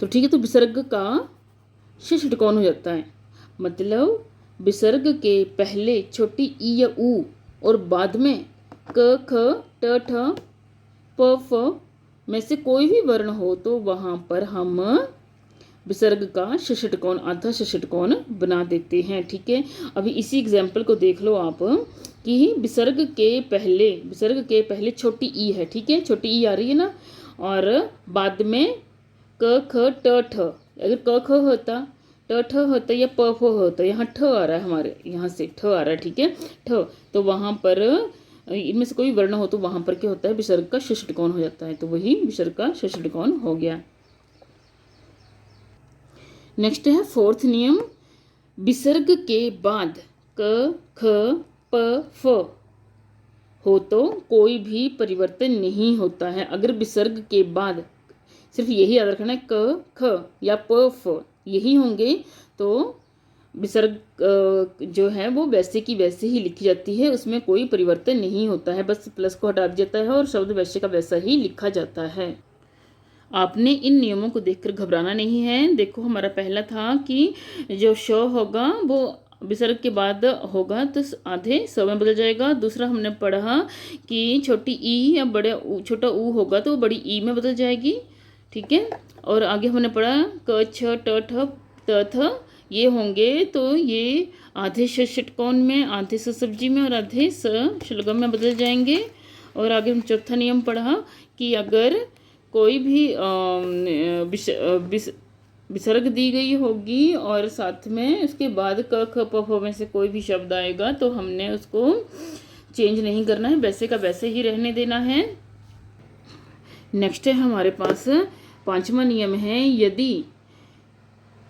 तो ठीक है, तो विसर्ग का श षटकोण हो जाता है। मतलब विसर्ग के पहले छोटी ई या ऊ और बाद में क ख ट ठ प फ में से कोई भी वर्ण हो तो वहाँ पर हम विसर्ग का श षटकोण, आधा श षटकोण बना देते हैं। ठीक है, अभी इसी एग्जाम्पल को देख लो आप कि विसर्ग के पहले छोटी ई है। ठीक है, छोटी ई आ रही है ना, और बाद में क ख ट ठ, अगर क ख होता, ट ठ होता या प फ होता, यहाँ ठ आ रहा है, हमारे यहाँ से ठ आ रहा है। ठीक है, ठ, तो वहाँ पर इनमें से कोई वर्ण हो तो वहाँ पर क्या होता है, विसर्ग का श षटकोण हो जाता है। तो वही विसर्ग का श षटकोण हो गया। नेक्स्ट है फोर्थ नियम, विसर्ग के बाद क ख प फ हो तो कोई भी परिवर्तन नहीं होता है। अगर विसर्ग के बाद सिर्फ यही याद रखना है, क ख या प फ यही होंगे तो विसर्ग जो है वो वैसे की वैसे ही लिखी जाती है, उसमें कोई परिवर्तन नहीं होता है, बस प्लस को हटा दिया जाता है और शब्द वैसे का वैसा ही लिखा जाता है। आपने इन नियमों को देखकर घबराना नहीं है। देखो, हमारा पहला था कि जो श होगा वो विसर्ग के बाद होगा तो आधे स में बदल जाएगा। दूसरा हमने पढ़ा कि छोटी ई या छोटा ऊ होगा तो बड़ी ई में बदल जाएगी। ठीक है, और आगे हमने पढ़ा क छ ट ठ त थ ये होंगे तो ये आधे श षटकोण में, आधे स सब्जी में और आधे स शलगम में बदल जाएंगे। और आगे हम चौथा नियम पढ़ा कि अगर कोई भी विसर्ग दी गई होगी और साथ में उसके बाद क ख प फ में से कोई भी शब्द आएगा तो हमने उसको चेंज नहीं करना है, वैसे का वैसे ही रहने देना है। नेक्स्ट है हमारे पास पांचवा नियम है, यदि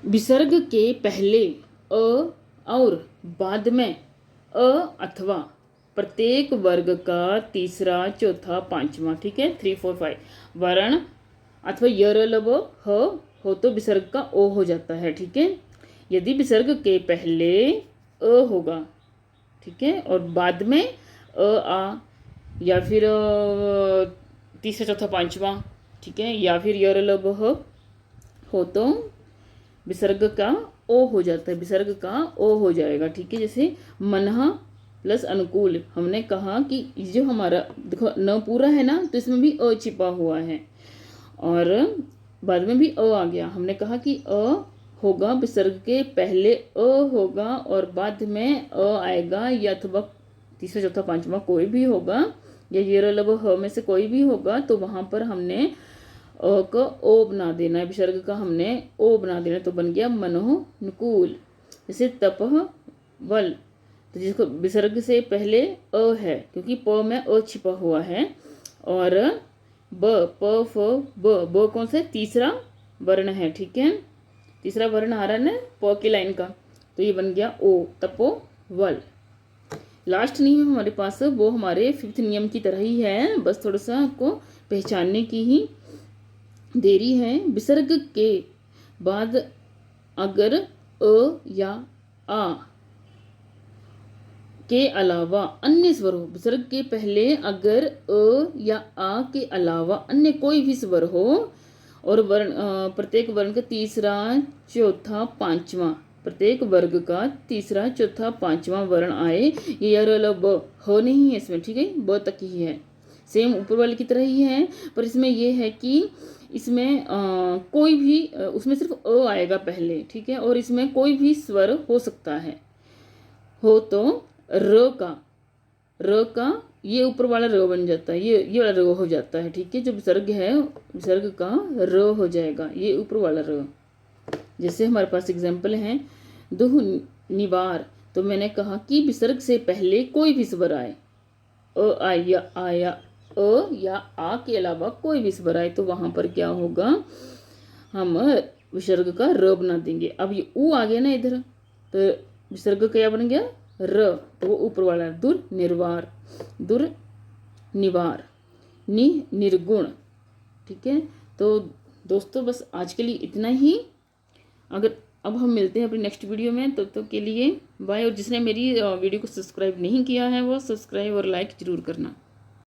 विसर्ग के पहले अ और बाद में अ अथवा प्रत्येक वर्ग का तीसरा, चौथा, पांचवा, ठीक है, 3, 4, 5 वर्ण अथवा य र ल व ह हो तो विसर्ग का ओ हो जाता है। ठीक है, यदि विसर्ग के पहले अ होगा, ठीक है, और बाद में आ या फिर तीसरा, चौथा, पांचवा, ठीक है, या फिर य र ल व ह हो तो विसर्ग का ओ हो जाता है, विसर्ग का ओ हो जाएगा। ठीक है, जैसे मनः प्लस अनुकूल, हमने कहा कि जो हमारा देखो न पूरा है ना तो इसमें भी अ छिपा हुआ है और बाद में भी अ आ गया। हमने कहा कि अ होगा विसर्ग के पहले अ होगा और बाद में अ आएगा, या अथवा तीसरा, चौथा, पांचवा कोई भी होगा, या ये र ल व ह में से कोई भी होगा तो वहाँ पर हमने अ का ओ बना देना है, विसर्ग का हमने ओ बना देना, तो बन गया मनोनुकूल। जैसे तपह वल, तो जिसको विसर्ग से पहले अ है क्योंकि प में अ छिपा हुआ है, और ब प फ ब कौन सा है, तीसरा वर्ण है। ठीक है, तीसरा वर्ण आ रहा है ना प की लाइन का, तो ये बन गया ओ, तपो वल। लास्ट नियम हमारे पास वो हमारे 5th नियम की तरह ही है, बस थोड़ा सा आपको पहचानने की ही देरी है। विसर्ग के बाद अगर अ या आ के अलावा अन्य स्वर हो, विसर्ग के पहले अगर अ या आ के अलावा अन्य कोई भी स्वर हो और वर्ण प्रत्येक वर्ण का तीसरा, चौथा, पांचवा, प्रत्येक वर्ग का तीसरा, चौथा, पांचवा वर्ण आए, ये य र ल ब ह नहीं है इसमें, ठीक है, ब तक ही है, सेम ऊपर वाले की तरह ही है, पर इसमें ये है कि इसमें कोई भी उसमें सिर्फ अ आएगा पहले, ठीक है, और इसमें कोई भी स्वर हो सकता है, हो तो र का ये ऊपर वाला र बन जाता है, ये वाला र हो जाता है। ठीक है, जो विसर्ग है विसर्ग का र हो जाएगा, ये ऊपर वाला र। जैसे हमारे पास एग्जाम्पल है दुह निवार, तो मैंने कहा कि विसर्ग से पहले कोई भी स्वर आए, अ या अ या आ के अलावा कोई भी स्वर आए तो वहां पर क्या होगा, हम विसर्ग का र बना देंगे। अब ये ऊ आ गया ना इधर, तो विसर्ग क्या बन गया, र, तो वो ऊपर वाला दुर निर्वार, दुर निवार, निर्गुण। ठीक है, तो दोस्तों बस आज के लिए इतना ही। अगर अब हम मिलते हैं अपनी नेक्स्ट वीडियो में, तब तक के लिए बाय। और जिसने मेरी वीडियो को सब्सक्राइब नहीं किया है वो सब्सक्राइब और लाइक ज़रूर करना।